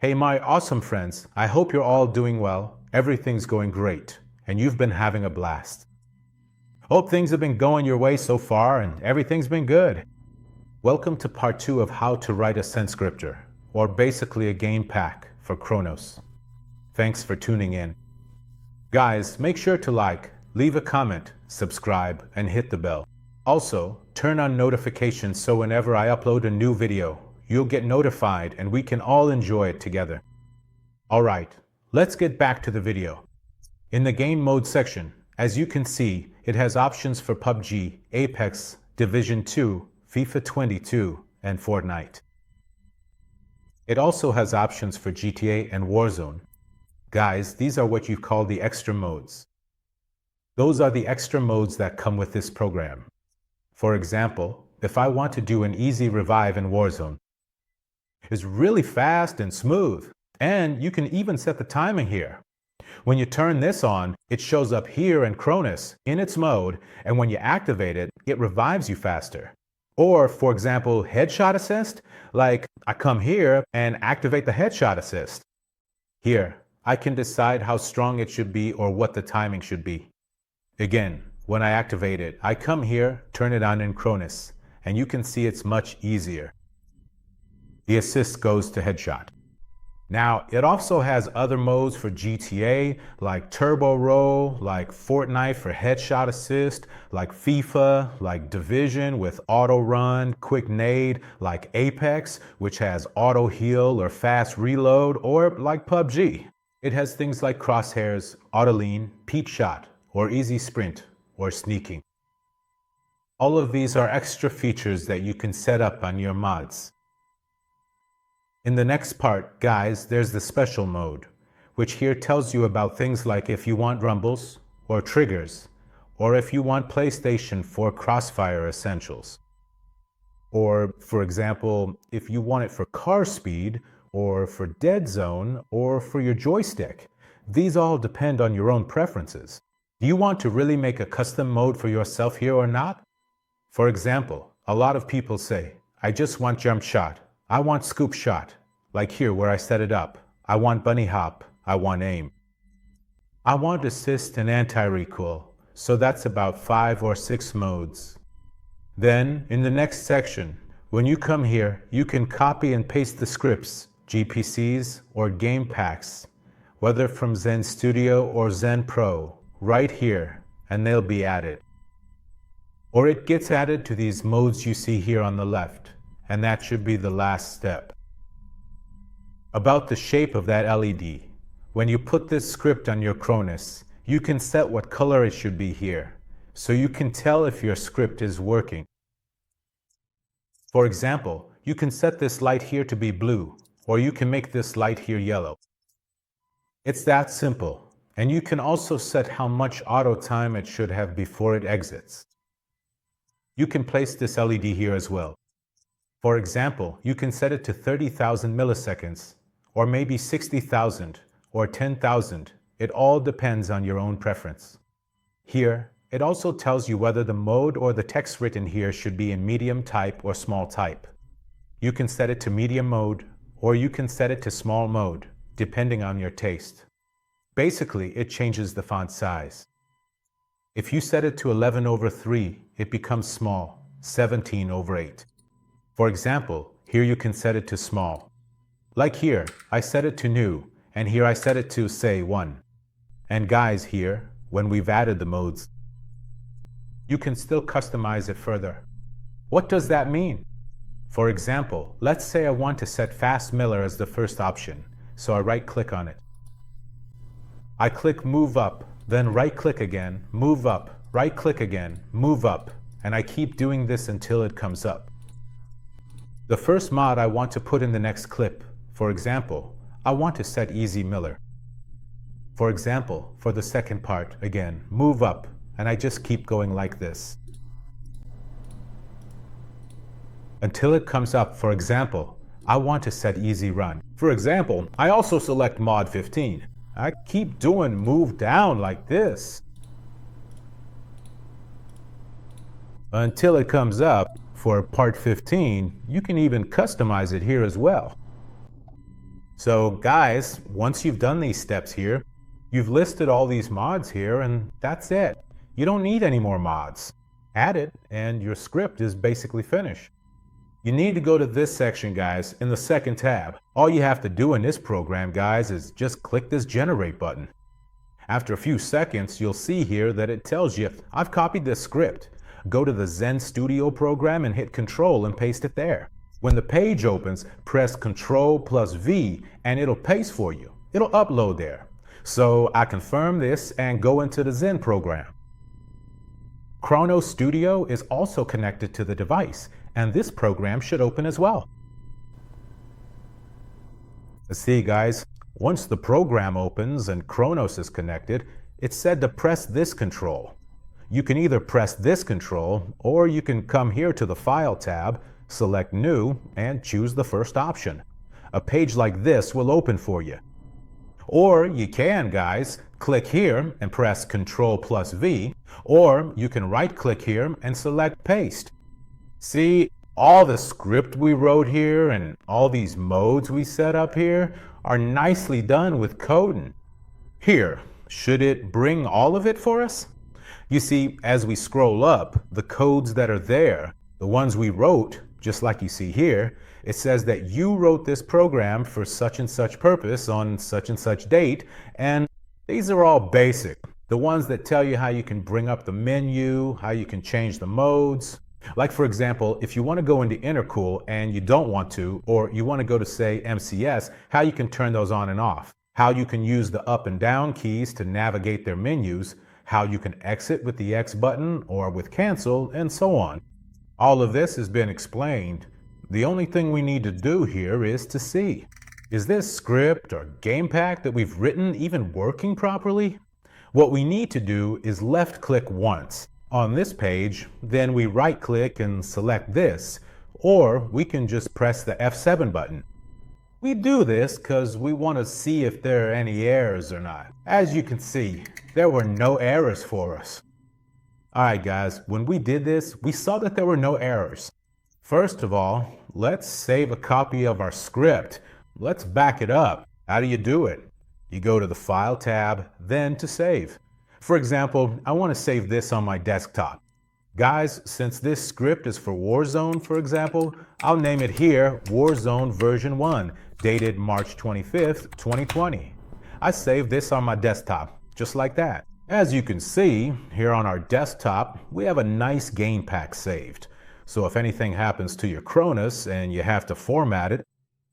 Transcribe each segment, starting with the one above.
Hey, my awesome friends, I hope you're all doing well, everything's going great, and you've been having a blast. Hope things have been going your way so far and everything's been good. Welcome to part 2 of how to write a scripter, or basically a game pack for Cronus. Thanks for tuning in. Guys, make sure to like, leave a comment, subscribe, and hit the bell. Also, turn on notifications so whenever I upload a new video, you'll get notified and we can all enjoy it together. Alright, let's get back to the video. In the game mode section, as you can see, it has options for PUBG, Apex, Division 2, FIFA 22, and Fortnite. It also has options for GTA and Warzone. Guys, these are what you call the extra modes. Those are the extra modes that come with this program. For example, if I want to do an easy revive in Warzone, it's really fast and smooth, and you can even set the timing here. When you turn this on, it shows up here in Cronus in its mode, and when you activate it, it revives you faster. Or, for example, headshot assist, like I come here and activate the headshot assist. Here, I can decide how strong it should be or what the timing should be. Again, when I activate it, I come here, turn it on in Cronus, and you can see it's much easier. The assist goes to headshot. Now, it also has other modes for GTA, like Turbo Roll, like Fortnite for headshot assist, like FIFA, like Division with auto run, quick nade, like Apex, which has auto heal or fast reload, or like PUBG. It has things like crosshairs, auto lean, peep shot, or easy sprint, or sneaking. All of these are extra features that you can set up on your mods. In the next part, guys, there's the special mode, which here tells you about things like if you want rumbles or triggers, or if you want PlayStation 4 Crossfire Essentials. Or, for example, if you want it for car speed, or for dead zone, or for your joystick. These all depend on your own preferences. Do you want to really make a custom mode for yourself here or not? For example, a lot of people say, I just want jump shot. I want scoop shot, like here where I set it up. I want bunny hop. I want aim. I want assist and anti-recoil, so that's about 5 or 6 modes. Then, in the next section, when you come here, you can copy and paste the scripts, GPCs, or game packs, whether from Zen Studio or Zen Pro, right here, and they'll be added. Or it gets added to these modes you see here on the left, and that should be the last step. About the shape of that LED, when you put this script on your Cronus, you can set what color it should be here, so you can tell if your script is working. For example, you can set this light here to be blue, or you can make this light here yellow. It's that simple, and you can also set how much auto time it should have before it exits. You can place this LED here as well. For example, you can set it to 30,000 milliseconds, or maybe 60,000, or 10,000. It all depends on your own preference. Here, it also tells you whether the mode or the text written here should be in medium type or small type. You can set it to medium mode, or you can set it to small mode, depending on your taste. Basically, it changes the font size. If you set it to 11/3, it becomes small, 17/8. For example, here you can set it to small. Like here, I set it to new, and here I set it to, say, 1. And guys, here, when we've added the modes, you can still customize it further. What does that mean? For example, let's say I want to set Fast Miller as the first option, so I right-click on it. I click Move Up, then right-click again, Move Up, right-click again, Move Up, and I keep doing this until it comes up. The first mod I want to put in the next clip, for example, I want to set Easy Miller. For example, for the second part, again, Move Up, and I just keep going like this until it comes up. For example, I want to set Easy Run. For example, I also select Mod 15. I keep doing Move Down like this until it comes up. For part 15, you can even customize it here as well. So guys, once you've done these steps here, you've listed all these mods here and that's it. You don't need any more mods. Add it and your script is basically finished. You need to go to this section, guys, in the second tab. All you have to do in this program, guys, is just click this generate button. After a few seconds, you'll see here that it tells you, I've copied this script. Go to the Zen Studio program and hit Control and paste it there. When the page opens, press Ctrl+V and it'll paste for you. It'll upload there. So I confirm this and go into the Zen program. Cronus Studio is also connected to the device, and this program should open as well. Let's see, guys, once the program opens and Cronus is connected, it's said to press this control. You can either press this control, or you can come here to the File tab, select New, and choose the first option. A page like this will open for you. Or you can, guys, click here and press Ctrl+V, or you can right-click here and select Paste. See, all the script we wrote here and all these modes we set up here are nicely done with coding. Here, should it bring all of it for us? You see, as we scroll up, the codes that are there, the ones we wrote, just like you see here, it says that you wrote this program for such and such purpose on such and such date, and these are all basic. The ones that tell you how you can bring up the menu, how you can change the modes. Like for example, if you want to go into intercool and you don't want to, or you want to go to say MCS, how you can turn those on and off, how you can use the up and down keys to navigate their menus, how you can exit with the X button or with cancel, and so on. All of this has been explained. The only thing we need to do here is to see, is this script or game pack that we've written even working properly? What we need to do is left click once on this page, then we right click and select this, or we can just press the F7 button. We do this because we want to see if there are any errors or not. As you can see, there were no errors for us. Alright guys, when we did this, we saw that there were no errors. First of all, let's save a copy of our script. Let's back it up. How do you do it? You go to the File tab, then to Save. For example, I want to save this on my desktop. Guys, since this script is for Warzone, for example, I'll name it here Warzone version 1, dated March 25th, 2020. I saved this on my desktop, just like that. As you can see, here on our desktop, we have a nice game pack saved. So if anything happens to your Cronus and you have to format it,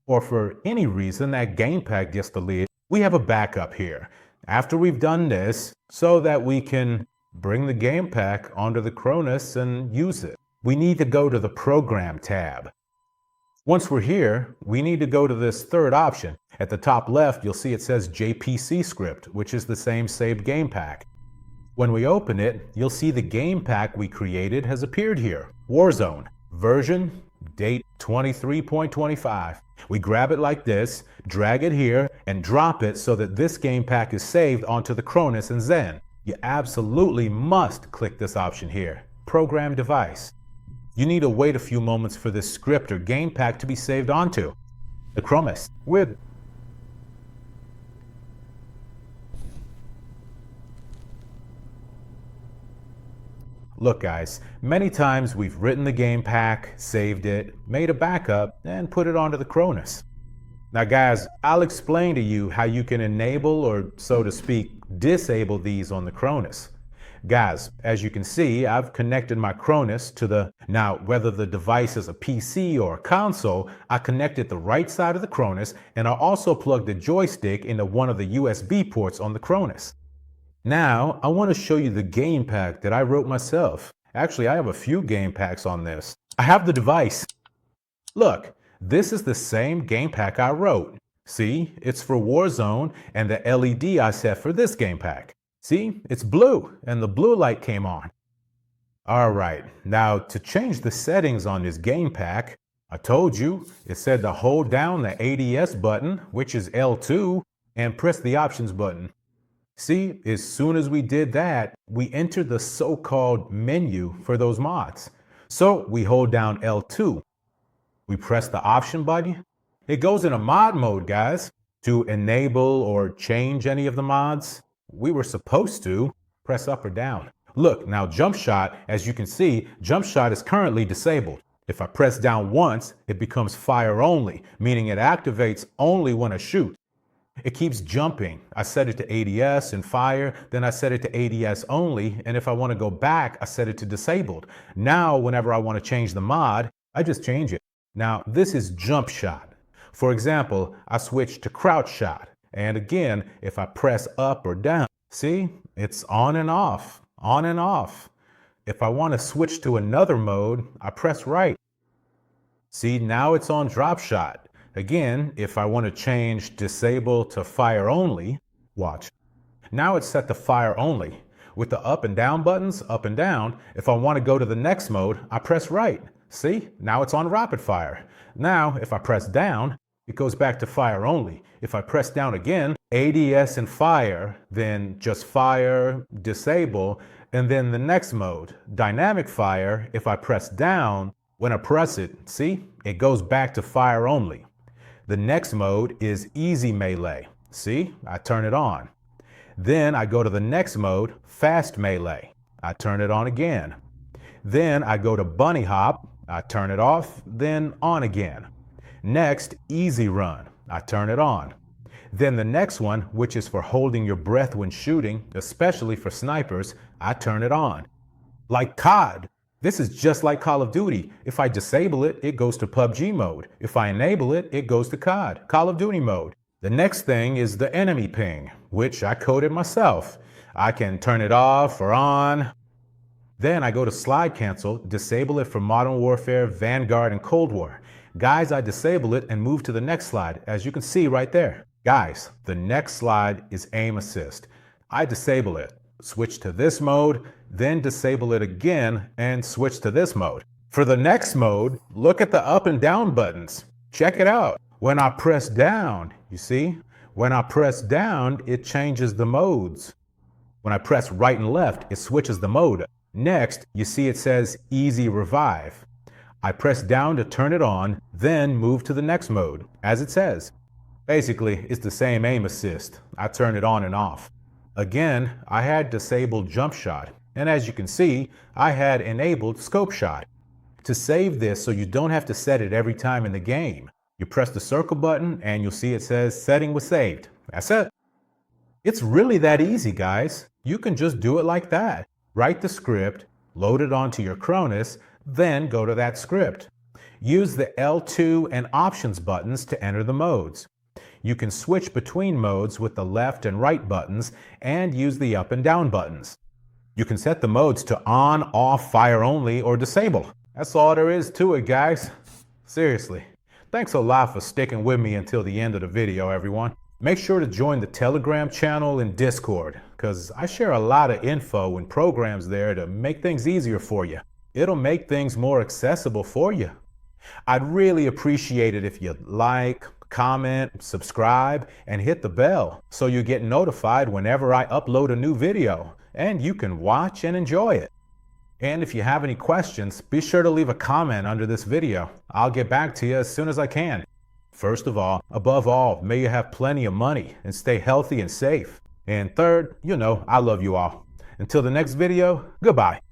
or for any reason that game pack gets deleted, we have a backup here. After we've done this, so that we can bring the game pack onto the Cronus and use it, we need to go to the Program tab. Once we're here, we need to go to this third option. At the top left, you'll see it says JPC script, which is the same saved game pack. When we open it, you'll see the game pack we created has appeared here. Warzone, version, date 23.25. We grab it like this, drag it here, and drop it so that this game pack is saved onto the Cronus and Zen. You absolutely must click this option here, Program Device. You need to wait a few moments for this script or game pack to be saved onto the Cronus. Look guys, many times we've written the game pack, saved it, made a backup, and put it onto the Cronus. Now guys, I'll explain to you how you can enable or, so to speak, disable these on the Cronus. Guys, as you can see, I've connected my Cronus to the, now whether the device is a PC or a console, I connected the right side of the Cronus and I also plugged the joystick into one of the USB ports on the Cronus. Now, I want to show you the game pack that I wrote myself. Actually, I have a few game packs on this. I have the device. Look, this is the same game pack I wrote. See, it's for Warzone and the LED I set for this game pack. See, it's blue and the blue light came on. All right, now to change the settings on this game pack, I told you it said to hold down the ADS button, which is L2, and press the options button. See, as soon as we did that, we entered the so-called menu for those mods. So we hold down L2. We press the option button. It goes into mod mode, guys. to enable or change any of the mods, we were supposed to press up or down. Look, now jump shot, as you can see, jump shot is currently disabled. If I press down once, it becomes fire only, meaning it activates only when I shoot. It keeps jumping. I set it to ADS and fire, then I set it to ADS only, and if I want to go back, I set it to disabled. Now, whenever I want to change the mod, I just change it. Now, this is jump shot. For example, I switch to crouch shot, and again, if I press up or down, see, it's on and off, on and off. If I want to switch to another mode, I press right. See, now it's on drop shot. Again, if I want to change disable to fire only, watch. Now it's set to fire only. With the up and down buttons, up and down, if I want to go to the next mode, I press right. See, now it's on rapid fire. Now, if I press down, it goes back to fire only. If I press down again, ADS and fire, then just fire, disable, and then the next mode, dynamic fire. If I press down, when I press it, see, it goes back to fire only. The next mode is easy melee. See, I turn it on. Then I go to the next mode, fast melee. I turn it on again. Then I go to bunny hop. I turn it off, then on again. Next, easy run. I turn it on. Then the next one, which is for holding your breath when shooting, especially for snipers, I turn it on. Like COD. This is just like Call of Duty. If I disable it, it goes to PUBG mode. If I enable it, it goes to COD, Call of Duty mode. The next thing is the enemy ping, which I coded myself. I can turn it off or on. Then I go to slide cancel, disable it for Modern Warfare, Vanguard, and Cold War. Guys, I disable it and move to the next slide, as you can see right there. Guys, the next slide is aim assist. I disable it, switch to this mode, then disable it again and switch to this mode. For the next mode, look at the up and down buttons. Check it out. When I press down, you see, when I press down, it changes the modes. When I press right and left, it switches the mode. Next, you see it says easy revive. I press down to turn it on, then move to the next mode, as it says. Basically, it's the same aim assist. I turn it on and off. Again, I had disabled jump shot, and as you can see, I had enabled scope shot. To save this so you don't have to set it every time in the game, you press the circle button and you'll see it says setting was saved. That's it. It's really that easy, guys. You can just do it like that. Write the script, load it onto your Cronus, then go to that script. Use the L2 and options buttons to enter the modes. You can switch between modes with the left and right buttons and use the up and down buttons. You can set the modes to on, off, fire only, or disable. That's all there is to it, guys. Seriously. Thanks a lot for sticking with me until the end of the video, everyone. Make sure to join the Telegram channel and Discord, because I share a lot of info and programs there to make things easier for you. It'll make things more accessible for you. I'd really appreciate it if you'd like, comment, subscribe, and hit the bell so you get notified whenever I upload a new video, and you can watch and enjoy it. And if you have any questions, be sure to leave a comment under this video. I'll get back to you as soon as I can. First of all, above all, may you have plenty of money and stay healthy and safe. And third, I love you all. Until the next video, goodbye.